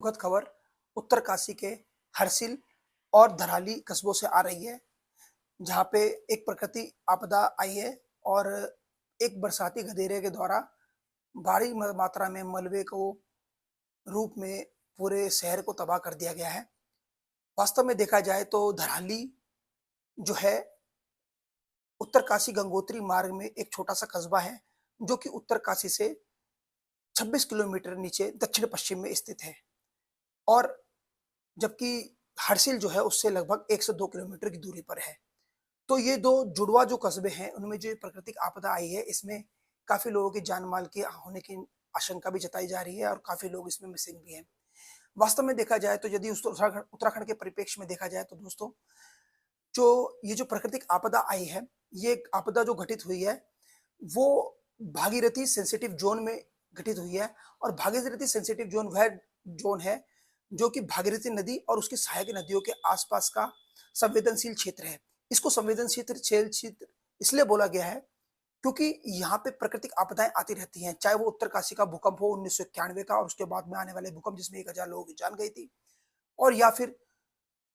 दुखद खबर उत्तरकाशी के हरसिल और धराली कस्बों से आ रही है, जहाँ पे एक प्राकृतिक आपदा आई है और एक बरसाती गधेरे के द्वारा भारी मात्रा में मलबे को रूप में पूरे शहर को तबाह कर दिया गया है। वास्तव में देखा जाए तो धराली जो है उत्तरकाशी गंगोत्री मार्ग में एक छोटा-सा कस्बा है, जो कि उत्तरकाशी से 26 किलोमीटर नीचे दक्षिण पश्चिम में स्थित है और जबकि हरसिल जो है उससे लगभग 1 से 2 किलोमीटर की दूरी पर है। तो ये 2 जुड़वा जो कस्बे हैं, उनमें जो प्राकृतिक आपदा आई है, इसमें काफ़ी लोगों की जान-माल के होने की आशंका भी जताई जा रही है और काफ़ी लोग इसमें मिसिंग भी हैं। वास्तव में देखा जाए तो यदि उस उत्तराखंड उत्तराखंड के परिप्रेक्ष्य में देखा जाए तो दोस्तों, ये जो प्राकृतिक आपदा आई है, ये आपदा जो घटित हुई है, वो भागीरथी सेंसिटिव ज़ोन में घटित हुई है और भागीरथी सेंसिटिव ज़ोन वह ज़ोन है, जो कि भागीरथी नदी और उसकी सहायक नदियों के आसपास का संवेदनशील क्षेत्र है। इसको संवेदनशील क्षेत्र इसलिए बोला गया है, क्योंकि यहाँ पे प्राकृतिक आपदाएँ आती रहती हैं, चाहे वो उत्तरकाशी का भूकंप हो 1991 का और उसके बाद में आने वाले भूकंप जिसमें 1000 लोगों की जान गई थी और या फिर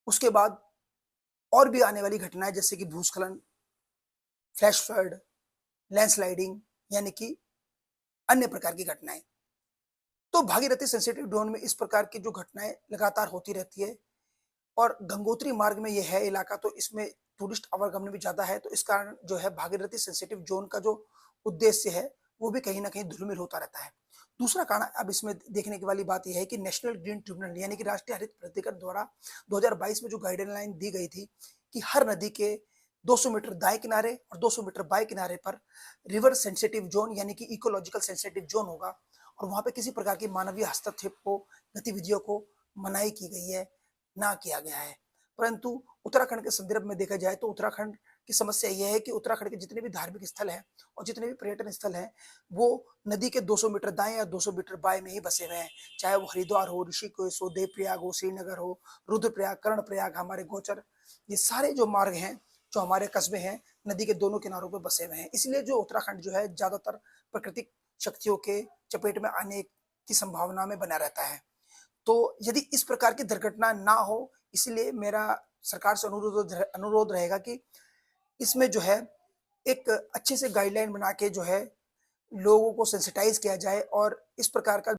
उसके बाद और भी आने वाली घटनाएँ जैसे कि भूस्खलन, फ्लैश फ्लड, लैंडस्लाइडिंग यानी कि अन्य प्रकार की घटनाएँ। तो भागीरथी सेंसिटिव ज़ोन में इस प्रकार की जो घटनाएँ लगातार होती रहती है और गंगोत्री मार्ग में ये है इलाका तो इसमें टूरिस्ट आवागमन भी ज़्यादा है, तो इस कारण जो है भागीरथी सेंसिटिव ज़ोन का जो उद्देश्य है, वो भी कहीं न कहीं धूमिल होता रहता है। दूसरा कारण अब इसमें देखने की वाली बात ये है कि नेशनल ग्रीन ट्रिब्यूनल यानी कि राष्ट्रीय हरित प्राधिकरण द्वारा 2022 में जो गाइडलाइन दी गई थी कि हर नदी के 200 मीटर दाएँ किनारे और 200 मीटर बाएँ किनारे पर रिवर सेंसिटिव ज़ोन यानी कि इकोलॉजिकल सेंसिटिव ज़ोन होगा और वहाँ पे किसी प्रकार की मानवीय हस्तक्षेप को, गतिविधियों को मनाही की गई है, ना किया गया है। परंतु उत्तराखंड के संदर्भ में देखा जाए तो उत्तराखंड की समस्या ये है कि उत्तराखंड के जितने भी धार्मिक स्थल हैं और जितने भी पर्यटन स्थल हैं, वो नदी के 200 मीटर दाएँ या 200 मीटर बाएँ में ही बसे हुए हैं। चाहे वो हरिद्वार हो, ऋषिकेश हो, देवप्रयाग हो, श्रीनगर हो, रुद्रप्रयाग, कर्णप्रयाग, हमारे गोचर, ये सारे जो मार्ग हैं, जो हमारे कस्बे हैं, नदी के दोनों किनारों पे बसे हुए हैं। इसलिए जो उत्तराखंड जो है ज़्यादातर प्राकृतिक शक्तियों के चपेट में आने की संभावना में बना रहता है। तो यदि इस प्रकार की दुर्घटना ना हो, इसलिए मेरा सरकार से अनुरोध रहेगा कि इसमें जो है एक अच्छे से गाइडलाइन बना के जो है लोगों को सेंसिटाइज़ किया जाए और इस प्रकार का